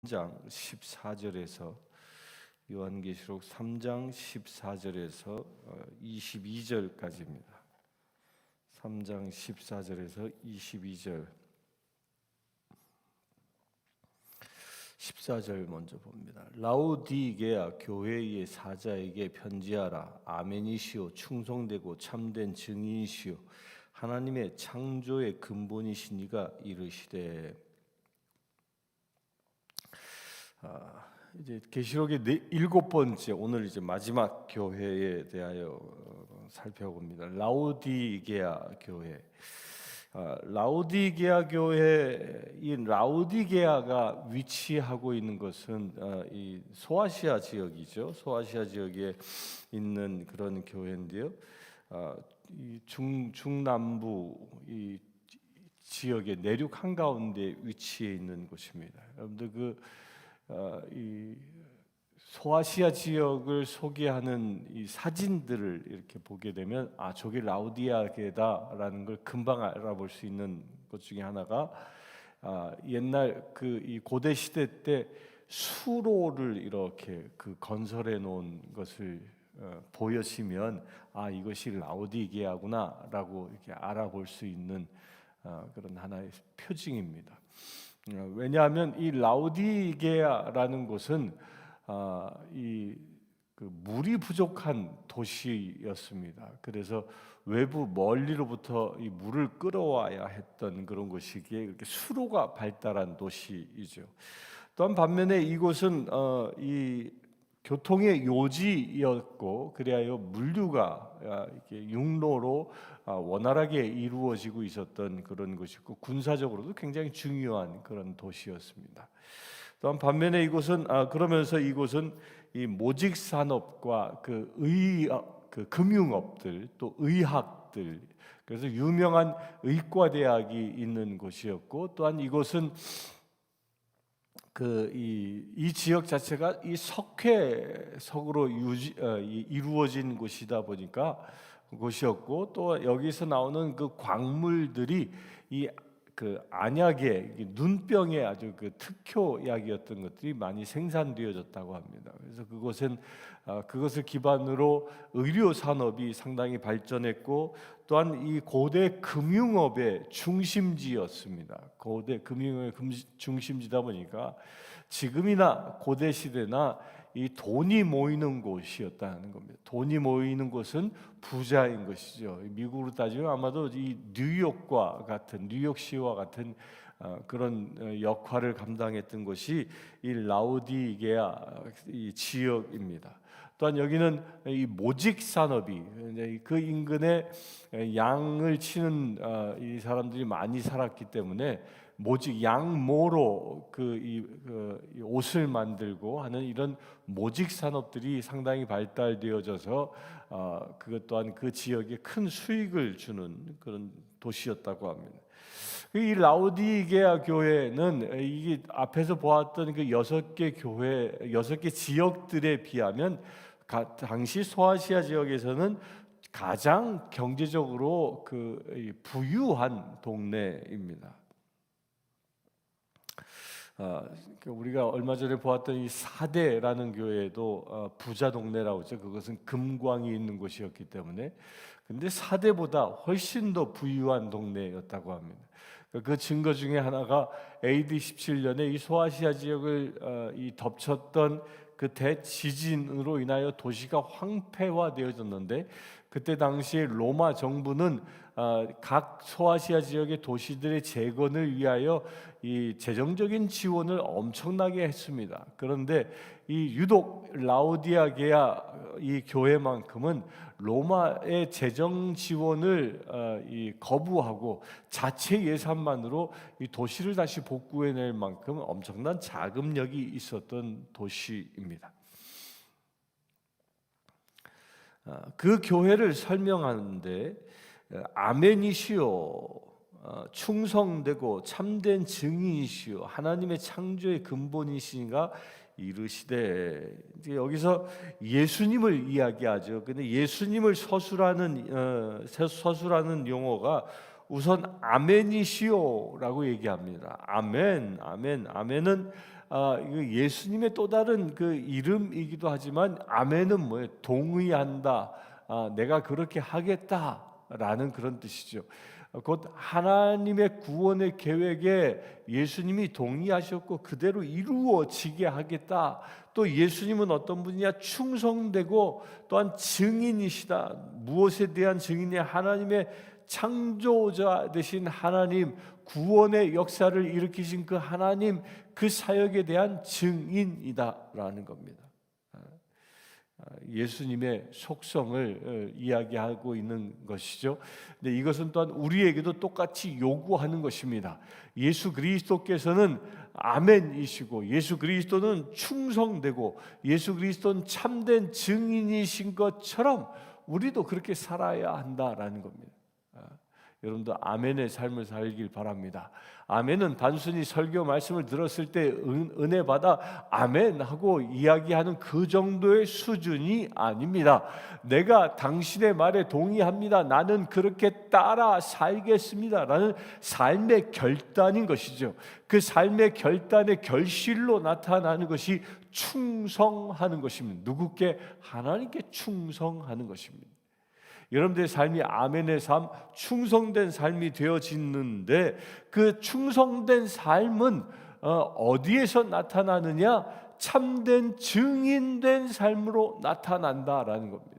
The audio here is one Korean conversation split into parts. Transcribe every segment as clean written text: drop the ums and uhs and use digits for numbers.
3장 14절에서 요한계시록 3장 14절에서 22절까지입니다. 3장 14절에서 22절. 14절 먼저 봅니다. 라오디게아 교회의 사자에게 편지하라. 아멘이시오, 충성되고 참된 증인이시오, 하나님의 창조의 근본이시니가 이르시되. 이제 계시록의 일곱 번째, 오늘 이제 마지막 교회에 대하여 살펴봅니다. 라오디게아 교회. 라오디게아 교회, 이 라오디게아가 위치하고 있는 것은 이 소아시아 지역이죠. 소아시아 지역에 있는 그런 교회인데요. 이 중남부 이 지역의 내륙 한가운데 위치해 있는 곳입니다. 여러분들 이 소아시아 지역을 소개하는 이 사진들을 이렇게 보게 되면 저게 라오디게아라는 걸 금방 알아볼 수 있는 것 중에 하나가 옛날 이 고대 시대 때 수로를 이렇게 건설해 놓은 것을 보여지면 이것이 라오디게아구나라고 이렇게 알아볼 수 있는 그런 하나의 표징입니다. 왜냐하면 이 라오디게아라는 곳은 물이 부족한 도시였습니다. 그래서 외부 멀리로부터 이 물을 끌어와야 했던 그런 곳이기에 이렇게 수로가 발달한 도시이죠. 또한 반면에 이곳은 이 교통의 요지였고, 그리하여 물류가 이렇게 육로로 원활하게 이루어지고 있었던 그런 곳이고, 군사적으로도 굉장히 중요한 그런 도시였습니다. 또한 반면에 이곳은 그러면서 이곳은 이 모직 산업과 금융업들, 또 의학들, 그래서 유명한 의과대학이 있는 곳이었고, 또한 이곳은 이 지역 자체가 이 석회석으로 이루어진 곳이었고, 또 여기서 나오는 그 광물들이 이 안약의 눈병의 아주 특효약이었던 것들이 많이 생산되어졌다고 합니다. 그래서 그것을 기반으로 의료 산업이 상당히 발전했고, 또한 이 고대 금융업의 중심지였습니다. 고대 금융의 중심지다 보니까 지금이나 고대 시대나 이 돈이 모이는 곳이었다는 겁니다. 돈이 모이는 곳은 부자인 것이죠. 미국으로 따지면 아마도 이 뉴욕시와 같은 그런 역할을 감당했던 것이 이 라오디게아 이 지역입니다. 또한 여기는 이 모직 산업이, 그 인근에 양을 치는 이 사람들이 많이 살았기 때문에 모직 양모로 이 옷을 만들고 하는 이런 모직 산업들이 상당히 발달되어져서 그것 또한 그 지역에 큰 수익을 주는 그런 도시였다고 합니다. 이 라오디게아 교회는 이게 앞에서 보았던 그 6개 지역들에 비하면 당시 소아시아 지역에서는 가장 경제적으로 부유한 동네입니다. 우리가 얼마 전에 보았던 이 사대라는 교회도 부자 동네라고 하죠. 그것은 금광이 있는 곳이었기 때문에. 근데 사대보다 훨씬 더 부유한 동네였다고 합니다. 그 증거 중에 하나가 AD 17년에 이 소아시아 지역을 덮쳤던 그 대지진으로 인하여 도시가 황폐화되어졌는데, 그때 당시에 로마 정부는 각 소아시아 지역의 도시들의 재건을 위하여 이 재정적인 지원을 엄청나게 했습니다. 그런데 이 유독 라오디게아 이 교회만큼은 로마의 재정 지원을 거부하고 자체 예산만으로 이 도시를 다시 복구해낼 만큼 엄청난 자금력이 있었던 도시입니다. 그 교회를 설명하는데 아멘이시오, 충성되고 참된 증인이시오, 하나님의 창조의 근본이시니가 이르시되. 이제 여기서 예수님을 이야기하죠. 근데 예수님을 서술하는 용어가 우선 아멘이시오라고 얘기합니다. 아멘. 아멘은 이거 예수님의 또 다른 그 이름이기도 하지만 아멘은 뭐예요? 동의한다. 내가 그렇게 하겠다라는 그런 뜻이죠. 곧 하나님의 구원의 계획에 예수님이 동의하셨고 그대로 이루어지게 하겠다. 또 예수님은 어떤 분이냐? 충성되고 또한 증인이시다. 무엇에 대한 증인이 하나님의 창조자 되신 하나님, 구원의 역사를 일으키신 그 하나님, 그 사역에 대한 증인이다라는 겁니다. 예수님의 속성을 이야기하고 있는 것이죠. 근데 이것은 또한 우리에게도 똑같이 요구하는 것입니다. 예수 그리스도께서는 아멘이시고 예수 그리스도는 충성되고 예수 그리스도는 참된 증인이신 것처럼 우리도 그렇게 살아야 한다라는 겁니다. 여러분도 아멘의 삶을 살길 바랍니다. 아멘은 단순히 설교 말씀을 들었을 때 은혜 받아 아멘 하고 이야기하는 그 정도의 수준이 아닙니다. 내가 당신의 말에 동의합니다. 나는 그렇게 따라 살겠습니다. 라는 삶의 결단인 것이죠. 그 삶의 결단의 결실로 나타나는 것이 충성하는 것입니다. 누구께? 하나님께 충성하는 것입니다. 여러분들의 삶이 아멘의 삶, 충성된 삶이 되어지는데 그 충성된 삶은 어디에서 나타나느냐? 참된 증인된 삶으로 나타난다라는 겁니다.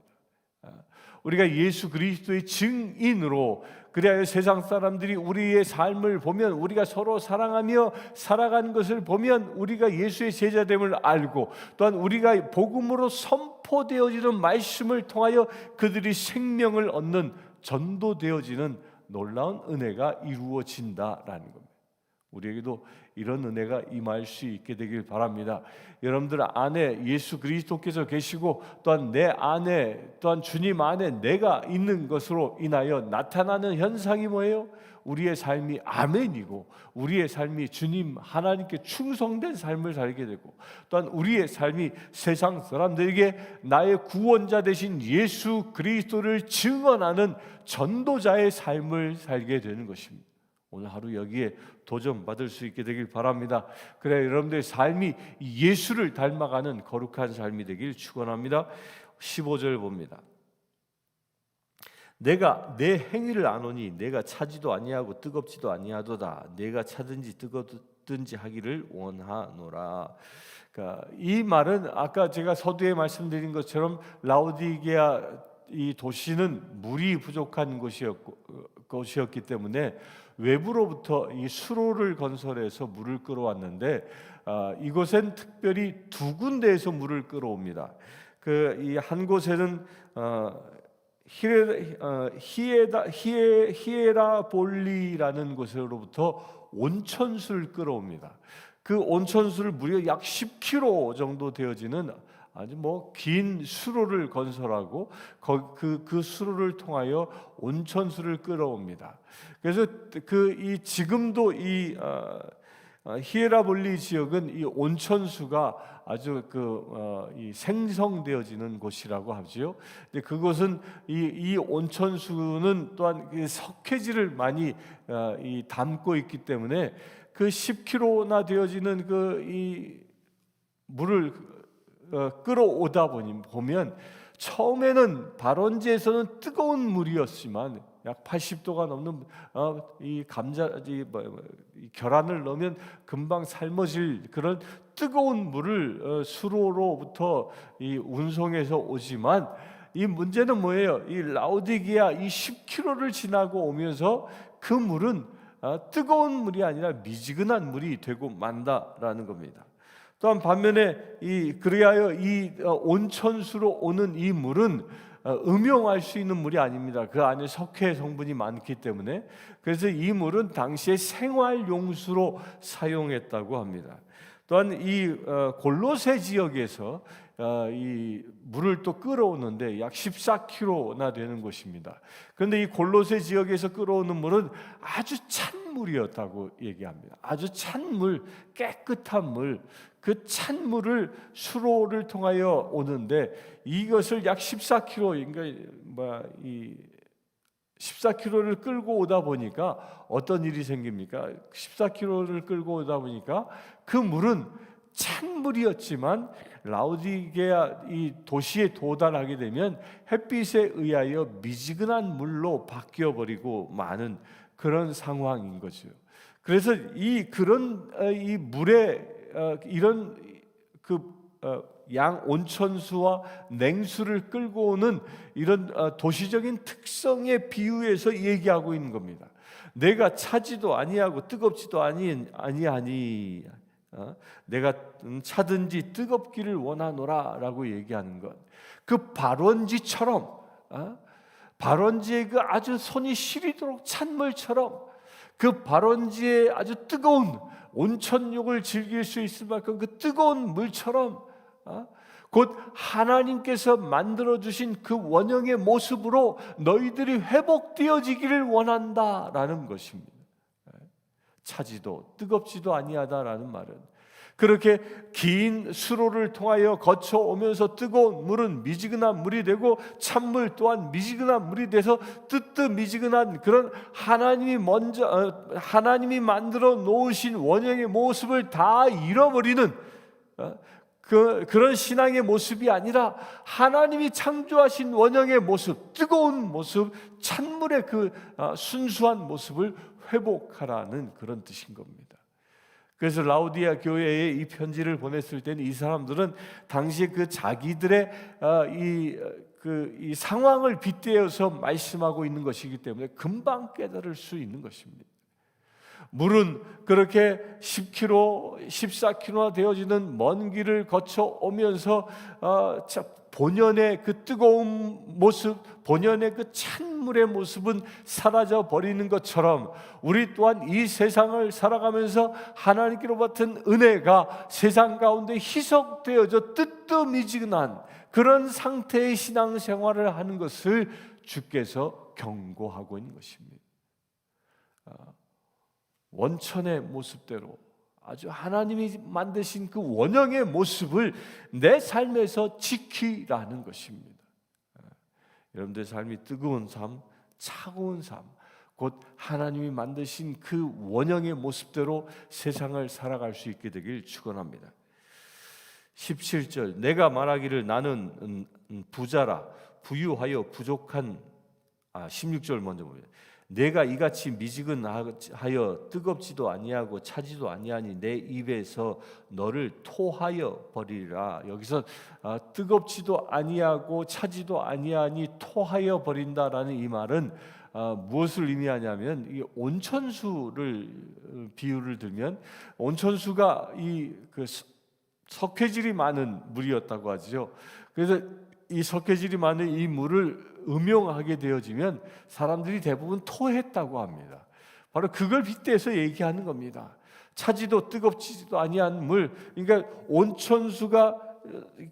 우리가 예수 그리스도의 증인으로, 그래야 세상 사람들이 우리의 삶을 보면, 우리가 서로 사랑하며 살아가는 것을 보면 우리가 예수의 제자됨을 알고, 또한 우리가 복음으로 선포되어지는 말씀을 통하여 그들이 생명을 얻는, 전도되어지는 놀라운 은혜가 이루어진다라는 겁니다. 우리에게도 이런 은혜가 임할 수 있게 되길 바랍니다. 여러분들 안에 예수 그리스도께서 계시고 또한 내 안에, 또한 주님 안에 내가 있는 것으로 인하여 나타나는 현상이 뭐예요? 우리의 삶이 아멘이고 우리의 삶이 주님 하나님께 충성된 삶을 살게 되고, 또한 우리의 삶이 세상 사람들에게 나의 구원자 되신 예수 그리스도를 증언하는 전도자의 삶을 살게 되는 것입니다. 오늘 하루 여기에 도전받을 수 있게 되길 바랍니다. 그래 여러분들의 삶이 예수를 닮아가는 거룩한 삶이 되길 축원합니다. 15절 봅니다. 내가 내 행위를 아노니 내가 차지도 아니하고 뜨겁지도 아니하도다. 내가 차든지 뜨겁든지 하기를 원하노라. 그러니까 이 말은 아까 제가 서두에 말씀드린 것처럼 라오디게아 이 도시는 물이 부족한 곳이었기 때문에 외부로부터 이 수로를 건설해서 물을 끌어왔는데 이곳엔 특별히 두 군데에서 물을 끌어옵니다. 이 한 곳에는 히에라볼리라는 곳으로부터 온천수를 끌어옵니다. 그 온천수를 무려 약 10km 정도 되어지는 아주 긴 수로를 건설하고 그 수로를 통하여 온천수를 끌어옵니다. 그래서 지금도 이 히에라볼리 지역은 이 온천수가 아주 이 생성되어지는 곳이라고 하죠. 근데 그곳은 이 온천수는 또한 석회질을 많이 담고 있기 때문에 그 10km나 되어지는 이 물을 끌어오다 보면 처음에는 발원지에서는 뜨거운 물이었지만 약 80도가 넘는 이 계란을 넣으면 금방 삶아질 그런 뜨거운 물을 수로로부터 이 운송해서 오지만, 이 문제는 뭐예요? 이 라오디게아 이 10km를 지나고 오면서 그 물은 뜨거운 물이 아니라 미지근한 물이 되고 만다라는 겁니다. 또한 반면에 그리하여 이 온천수로 오는 이 물은 음용할 수 있는 물이 아닙니다. 그 안에 석회 성분이 많기 때문에. 그래서 이 물은 당시에 생활용수로 사용했다고 합니다. 또한 이 골로새 지역에서 이 물을 또 끌어오는데 약 14km나 되는 곳입니다. 그런데 이 골로새 지역에서 끌어오는 물은 아주 찬 물이었다고 얘기합니다. 아주 찬 물, 깨끗한 물, 그 찬 물을 수로를 통하여 오는데 이것을 약 14km, 그러니까 14km를 끌고 오다 보니까 어떤 일이 생깁니까? 14km를 끌고 오다 보니까 그 물은 찬물이었지만 라오디게아 이 도시에 도달하게 되면 햇빛에 의하여 미지근한 물로 바뀌어 버리고 마는 그런 상황인 거죠. 그래서 이 물에 이런 양 온천수와 냉수를 끌고 오는 이런 도시적인 특성에 비유해서 얘기하고 있는 겁니다. 내가 차지도 아니하고 뜨겁지도 아니하니 내가 차든지 뜨겁기를 원하노라라고 얘기하는 것. 그 발원지처럼 발원지의 그 아주 손이 시리도록 찬물처럼 그 발원지의 아주 뜨거운 온천욕을 즐길 수 있을 만큼 그 뜨거운 물처럼 곧 하나님께서 만들어주신 그 원형의 모습으로 너희들이 회복되어지기를 원한다라는 것입니다. 차지도 뜨겁지도 아니하다라는 말은 그렇게 긴 수로를 통하여 거쳐오면서 뜨거운 물은 미지근한 물이 되고 찬물 또한 미지근한 물이 돼서 뜨뜻미지근한 그런 하나님이 만들어 놓으신 원형의 모습을 다 잃어버리는 그런 신앙의 모습이 아니라 하나님이 창조하신 원형의 모습, 뜨거운 모습, 찬물의 그 순수한 모습을 회복하라는 그런 뜻인 겁니다. 그래서 라오디아 교회에 이 편지를 보냈을 때는 이 사람들은 당시에 그 자기들의 이 상황을 빗대어서 말씀하고 있는 것이기 때문에 금방 깨달을 수 있는 것입니다. 물은 그렇게 10km, 14km나 되어지는 먼 길을 거쳐 오면서 본연의 그 뜨거운 모습, 본연의 그 찬물의 모습은 사라져 버리는 것처럼 우리 또한 이 세상을 살아가면서 하나님께로부터 은혜가 세상 가운데 희석되어져 뜨뜻미지근한 그런 상태의 신앙생활을 하는 것을 주께서 경고하고 있는 것입니다. 원천의 모습대로 아주 하나님이 만드신 그 원형의 모습을 내 삶에서 지키라는 것입니다. 여러분들의 삶이 뜨거운 삶, 차가운 삶, 곧 하나님이 만드신 그 원형의 모습대로 세상을 살아갈 수 있게 되길 축원합니다. 17절 내가 말하기를 나는 부자라 부유하여 부족한 16절 먼저 보면 내가 이같이 미지근하여 뜨겁지도 아니하고 차지도 아니하니 내 입에서 너를 토하여 버리라. 여기서 뜨겁지도 아니하고 차지도 아니하니 토하여 버린다라는 이 말은 무엇을 의미하냐면 이 온천수를 비유를 들면 온천수가 이 석회질이 많은 물이었다고 하죠. 그래서 이 석회질이 많은 이 물을 음용하게 되어지면 사람들이 대부분 토했다고 합니다. 바로 그걸 빗대서 얘기하는 겁니다. 차지도 뜨겁지도 아니한 물, 그러니까 온천수가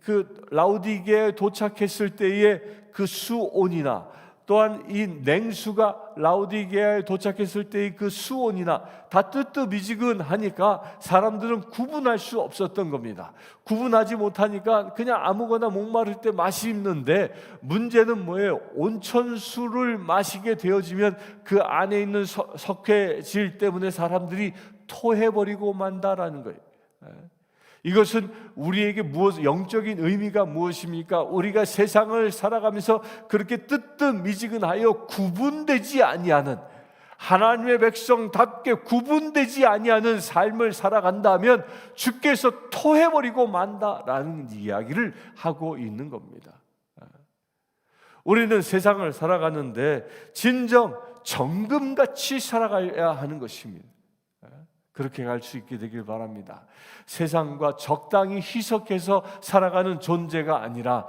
그 라오디게에 도착했을 때의 그 수온이나 또한 이 냉수가 라오디게에 도착했을 때의 그 수온이나 다 뜨뜻미지근하니까 사람들은 구분할 수 없었던 겁니다. 구분하지 못하니까 그냥 아무거나 목마를 때 마시는데 문제는 뭐예요? 온천수를 마시게 되어지면 그 안에 있는 석회질 때문에 사람들이 토해버리고 만다라는 거예요. 이것은 우리에게 영적인 의미가 무엇입니까? 우리가 세상을 살아가면서 그렇게 뜨뜻미지근하여 구분되지 아니하는 하나님의 백성답게 구분되지 아니하는 삶을 살아간다면 주께서 토해버리고 만다라는 이야기를 하고 있는 겁니다. 우리는 세상을 살아가는데 진정 정금같이 살아가야 하는 것입니다. 그렇게 갈 수 있게 되길 바랍니다. 세상과 적당히 희석해서 살아가는 존재가 아니라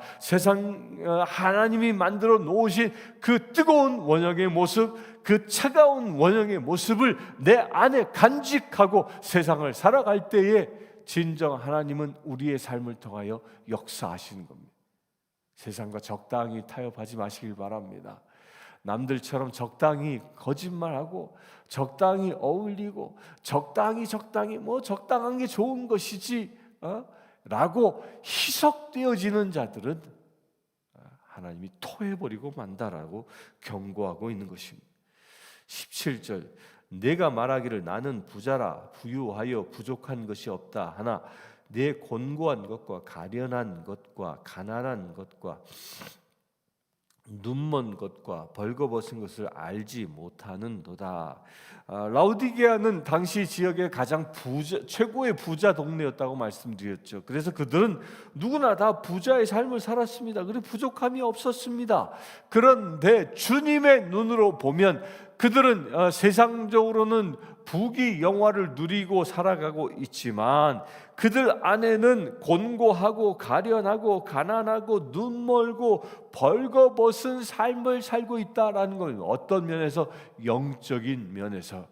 하나님이 만들어 놓으신 그 뜨거운 원형의 모습, 그 차가운 원형의 모습을 내 안에 간직하고 세상을 살아갈 때에 진정 하나님은 우리의 삶을 통하여 역사하시는 겁니다. 세상과 적당히 타협하지 마시길 바랍니다. 남들처럼 적당히 거짓말하고 적당히 어울리고 적당히 적당한 게 좋은 것이지 라고 희석되어지는 자들은 하나님이 토해버리고 만다라고 경고하고 있는 것입니다. 17절 내가 말하기를 나는 부자라 부유하여 부족한 것이 없다 하나 내 곤고한 것과 가련한 것과 가난한 것과 눈먼 것과 벌거벗은 것을 알지 못하는도다. 라우디게아는 당시 지역의 가장 최고의 부자 동네였다고 말씀드렸죠. 그래서 그들은 누구나 다 부자의 삶을 살았습니다. 그리고 부족함이 없었습니다. 그런데 주님의 눈으로 보면 그들은 세상적으로는 부귀 영화를 누리고 살아가고 있지만 그들 안에는 곤고하고 가련하고 가난하고 눈멀고 벌거벗은 삶을 살고 있다라는 걸, 어떤 면에서 영적인 면에서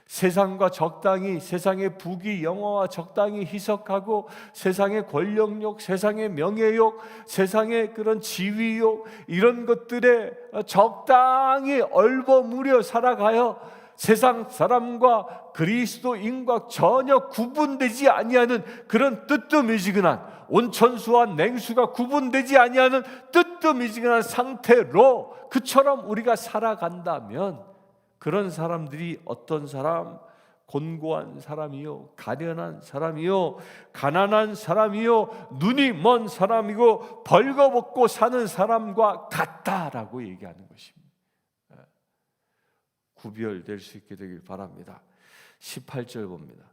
세상과 적당히, 세상의 부귀 영화와 적당히 희석하고 세상의 권력욕, 세상의 명예욕, 세상의 그런 지위욕, 이런 것들에 적당히 얼버무려 살아가요. 세상 사람과 그리스도인과 전혀 구분되지 아니하는 그런 뜨뜻미지근한, 온천수와 냉수가 구분되지 아니하는 뜨뜻미지근한 상태로 그처럼 우리가 살아간다면, 그런 사람들이 어떤 사람? 곤고한 사람이요, 가련한 사람이요, 가난한 사람이요, 눈이 먼 사람이고 벌거벗고 사는 사람과 같다라고 얘기하는 것입니다. 구별될 수 있게 되길 바랍니다. 18절 봅니다.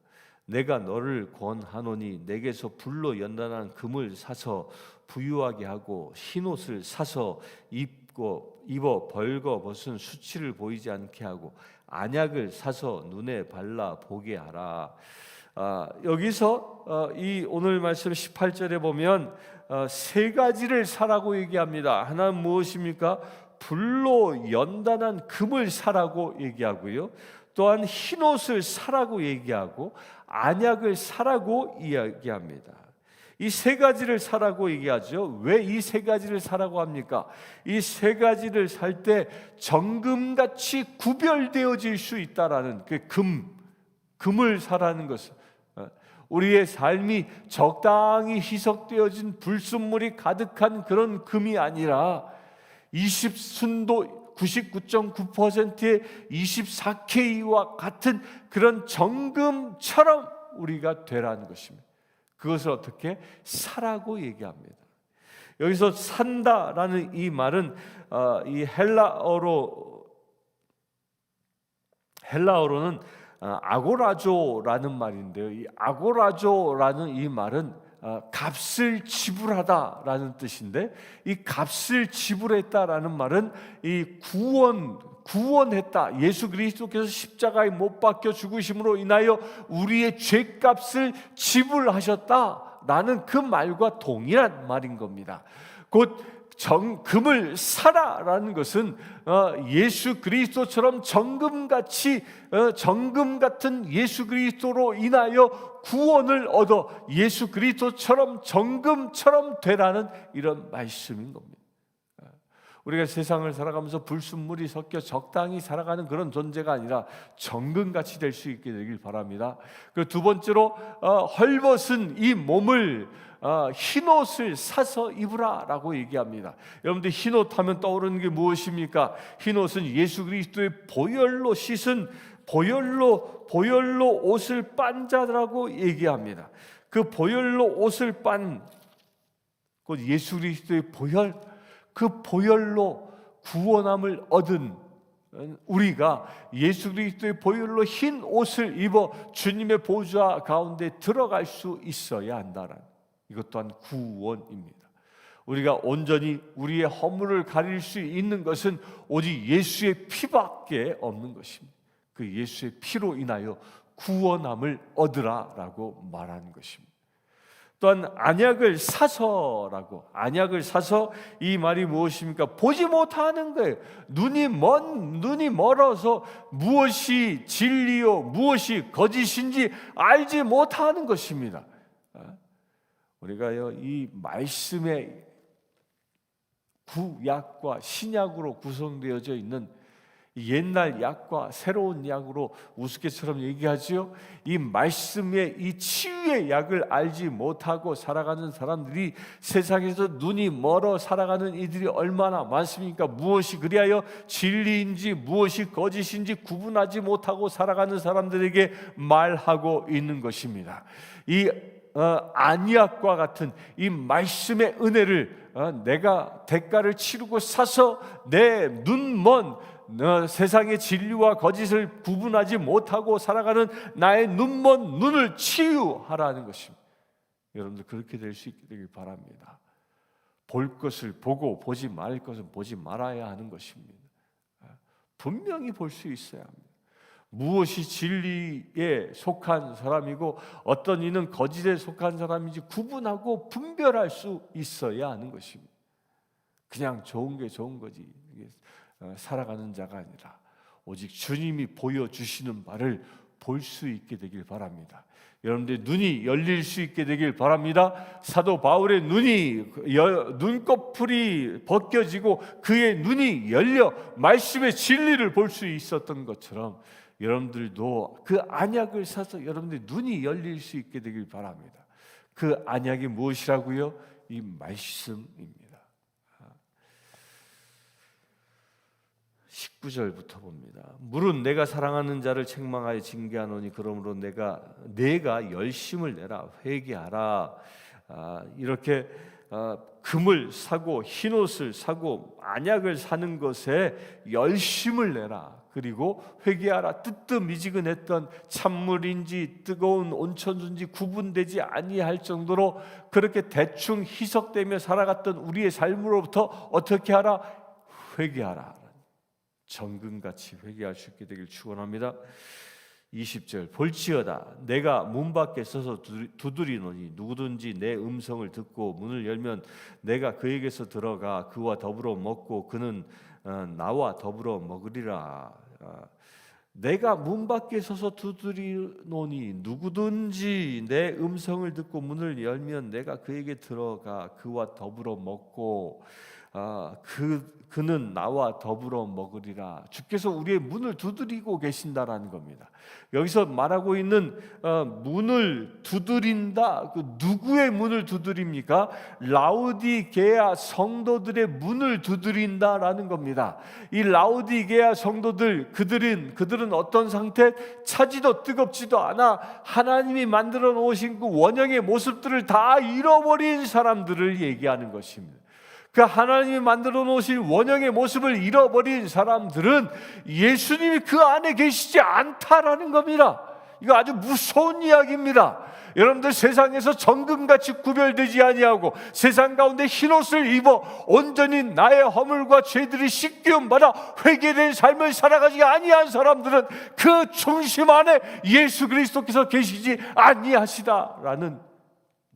내가 너를 권하노니 내게서 불로 연단한 금을 사서 부유하게 하고 흰옷을 사서 입어 벌거벗은 수치를 보이지 않게 하고 안약을 사서 눈에 발라 보게 하라. 여기서 이 오늘 말씀 18절에 보면 세 가지를 사라고 얘기합니다. 하나는 무엇입니까? 불로 연단한 금을 사라고 얘기하고요, 또한 흰옷을 사라고 얘기하고 안약을 사라고 이야기합니다. 이 세 가지를 사라고 얘기하죠. 왜 이 세 가지를 사라고 합니까? 이 세 가지를 살 때 정금같이 구별되어질 수 있다라는 그 금을 사라는 것은, 우리의 삶이 적당히 희석되어진 불순물이 가득한 그런 금이 아니라 20순도 99.9%의 24K와 같은 그런 정금처럼 우리가 되라는 것입니다. 그것을 어떻게? 사라고 얘기합니다. 여기서 산다라는 이 말은 이 헬라어로는 아고라조라는 말인데요. 이 아고라조라는 이 말은 값을 지불하다라는 뜻인데, 이 값을 지불했다라는 말은 이 구원했다. 예수 그리스도께서 십자가에 못 박혀 죽으심으로 인하여 우리의 죄값을 지불하셨다라는 그 말과 동일한 말인 겁니다. 곧 금을 사라라는 것은 예수 그리스도처럼 정금 같은 예수 그리스도로 인하여 구원을 얻어 예수 그리스도처럼 정금처럼 되라는 이런 말씀인 겁니다. 우리가 세상을 살아가면서 불순물이 섞여 적당히 살아가는 그런 존재가 아니라 정금같이 될 수 있게 되길 바랍니다. 그 두 번째로 헐벗은 이 몸을 흰옷을 사서 입으라라고 얘기합니다. 여러분들 흰옷 하면 떠오르는 게 무엇입니까? 흰옷은 예수 그리스도의 보혈로 씻은 보혈로 옷을 빤 자라고 얘기합니다. 그 보혈로 옷을 빤 곧 예수 그리스도의 보혈, 그 보혈로 구원함을 얻은 우리가 예수 그리스도의 보혈로 흰 옷을 입어 주님의 보좌 가운데 들어갈 수 있어야 한다는, 이것 또한 구원입니다. 우리가 온전히 우리의 허물을 가릴 수 있는 것은 오직 예수의 피밖에 없는 것입니다. 그 예수의 피로 인하여 구원함을 얻으라라고 말하는 것입니다. 또한 안약을 사서 이 말이 무엇입니까? 보지 못하는 거예요. 눈이 멀어서 무엇이 진리요 무엇이 거짓인지 알지 못하는 것입니다. 우리가요, 이 말씀의 구약과 신약으로 구성되어져 있는 옛날 약과 새로운 약으로 우스갯처럼 얘기하지요. 이 말씀의 이 치유의 약을 알지 못하고 살아가는 사람들이 세상에서 눈이 멀어 살아가는 이들이 얼마나 많습니까? 무엇이 그리하여 진리인지 무엇이 거짓인지 구분하지 못하고 살아가는 사람들에게 말하고 있는 것입니다. 이 안약과 같은 이 말씀의 은혜를 내가 대가를 치르고 사서 내 눈먼 세상의 진리와 거짓을 구분하지 못하고 살아가는 나의 눈먼 눈을 치유하라는 것입니다. 여러분들 그렇게 될 수 있게 되길 바랍니다. 볼 것을 보고 보지 말 것은 보지 말아야 하는 것입니다. 분명히 볼 수 있어야 합니다. 무엇이 진리에 속한 사람이고 어떤 이는 거짓에 속한 사람인지 구분하고 분별할 수 있어야 하는 것입니다. 그냥 좋은 게 좋은 거지 살아가는 자가 아니라 오직 주님이 보여주시는 바를 볼 수 있게 되길 바랍니다. 여러분들 눈이 열릴 수 있게 되길 바랍니다. 사도 바울의 눈꺼풀이 벗겨지고 그의 눈이 열려 말씀의 진리를 볼 수 있었던 것처럼 여러분들도 그 안약을 사서 여러분들의 눈이 열릴 수 있게 되길 바랍니다. 그 안약이 무엇이라고요? 이 말씀입니다. 19절부터 봅니다. 물은 내가 사랑하는 자를 책망하여 징계하노니 그러므로 내가 열심을 내라 회개하라. 이렇게 금을 사고 흰옷을 사고 안약을 사는 것에 열심을 내라. 그리고 회개하라. 뜨뜻미지근했던 찬물인지 뜨거운 온천수인지 구분되지 아니할 정도로 그렇게 대충 희석되며 살아갔던 우리의 삶으로부터 어떻게 하라? 회개하라. 정금같이 회개할 수 있게 되길 축원합니다. 20절 볼지어다 내가 문 밖에 서서 두드리노니 누구든지 내 음성을 듣고 문을 열면 내가 그에게서 들어가 그와 더불어 먹고 그는 나와 더불어 먹으리라. 내가 문 밖에 서서 두드리노니 누구든지 내 음성을 듣고 문을 열면 내가 그에게 들어가 그와 더불어 먹고 그는 나와 더불어 먹으리라. 주께서 우리의 문을 두드리고 계신다라는 겁니다. 여기서 말하고 있는 문을 두드린다. 그 누구의 문을 두드립니까? 라우디게아 성도들의 문을 두드린다라는 겁니다. 이 라우디게아 성도들 그들은 어떤 상태? 차지도 뜨겁지도 않아 하나님이 만들어 놓으신 그 원형의 모습들을 다 잃어버린 사람들을 얘기하는 것입니다. 그 하나님이 만들어 놓으신 원형의 모습을 잃어버린 사람들은 예수님이 그 안에 계시지 않다라는 겁니다. 이거 아주 무서운 이야기입니다. 여러분들 세상에서 정금같이 구별되지 아니하고 세상 가운데 흰옷을 입어 온전히 나의 허물과 죄들이 씻기움 받아 회개된 삶을 살아가지 아니한 사람들은 그 중심 안에 예수 그리스도께서 계시지 아니하시다라는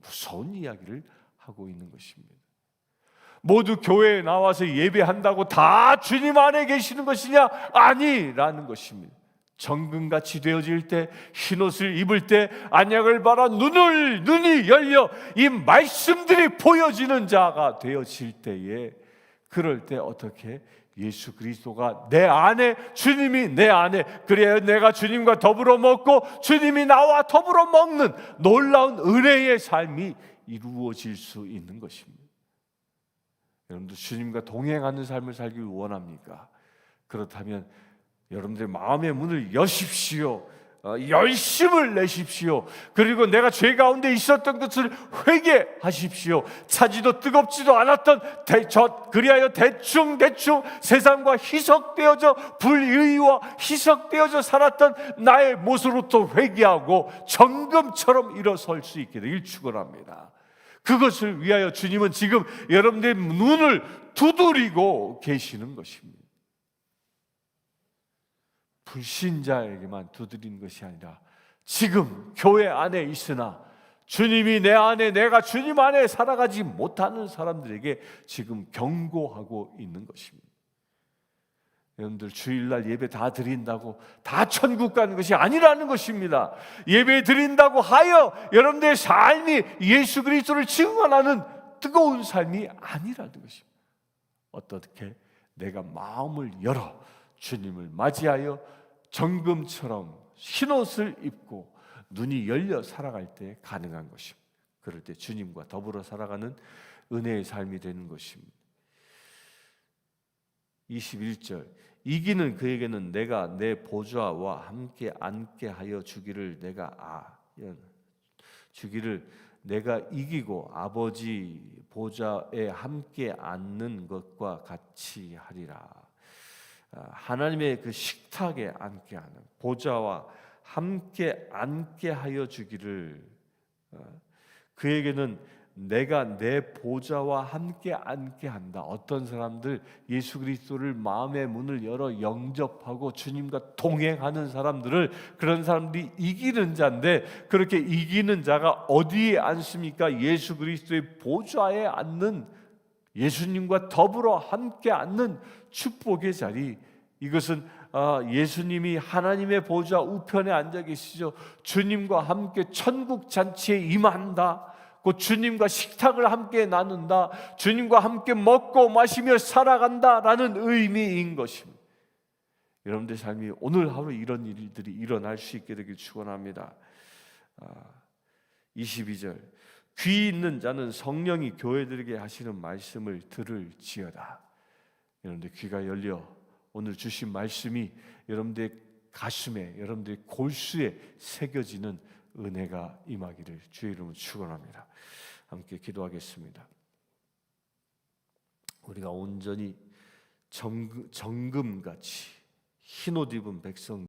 무서운 이야기를 하고 있는 것입니다. 모두 교회에 나와서 예배한다고 다 주님 안에 계시는 것이냐? 아니라는 것입니다. 정금같이 되어질 때 흰옷을 입을 때 안약을 바라 눈이 열려 이 말씀들이 보여지는 자가 되어질 때에 그럴 때 어떻게 예수 그리스도가 내 안에 주님이 내 안에 그래야 내가 주님과 더불어 먹고 주님이 나와 더불어 먹는 놀라운 은혜의 삶이 이루어질 수 있는 것입니다. 여러분들 주님과 동행하는 삶을 살기를 원합니까? 그렇다면 여러분들의 마음의 문을 여십시오. 열심을 내십시오. 그리고 내가 죄 가운데 있었던 것을 회개하십시오. 차지도 뜨겁지도 않았던 그리하여 대충 세상과 희석되어져 불의와 희석되어져 살았던 나의 모습으로부터 회개하고 정금처럼 일어설 수 있게 되길 축원합니다. 그것을 위하여 주님은 지금 여러분들의 눈을 두드리고 계시는 것입니다. 불신자에게만 두드리는 것이 아니라 지금 교회 안에 있으나 주님이 내 안에 내가 주님 안에 살아가지 못하는 사람들에게 지금 경고하고 있는 것입니다. 여러분들 주일날 예배 다 드린다고 다 천국 가는 것이 아니라는 것입니다. 예배 드린다고 하여 여러분들의 삶이 예수 그리스도를 증언하는 뜨거운 삶이 아니라는 것입니다. 어떻게 내가 마음을 열어 주님을 맞이하여 정금처럼 흰옷을 입고 눈이 열려 살아갈 때 가능한 것입니다. 그럴 때 주님과 더불어 살아가는 은혜의 삶이 되는 것입니다. 21절 이기는 그에게는 내가 내 보좌와 함께 앉게 하여 주기를 내가 주기를 내가 이기고 아버지 보좌에 함께 앉는 것과 같이 하리라. 하나님의 그 식탁에 앉게 하는, 보좌와 함께 앉게 하여 주기를. 그에게는 내가 내 보좌와 함께 앉게 한다. 어떤 사람들, 예수 그리스도를 마음의 문을 열어 영접하고 주님과 동행하는 사람들을, 그런 사람들이 이기는 자인데, 그렇게 이기는 자가 어디에 앉습니까? 예수 그리스도의 보좌에 앉는, 예수님과 더불어 함께 앉는 축복의 자리. 이것은 예수님이 하나님의 보좌 우편에 앉아 계시죠. 주님과 함께 천국 잔치에 임한다. 그 주님과 식탁을 함께 나눈다. 주님과 함께 먹고 마시며 살아간다라는 의미인 것입니다. 여러분들 삶이 오늘 하루 이런 일들이 일어날 수 있게 되길 축원합니다. 22절, 귀 있는 자는 성령이 교회들에게 하시는 말씀을 들을지어다. 여러분들 귀가 열려 오늘 주신 말씀이 여러분들의 가슴에, 여러분들의 골수에 새겨지는 은혜가 임하기를 주의 이름으로 축원합니다. 함께 기도하겠습니다. 우리가 온전히 정금같이 흰옷 입은 백성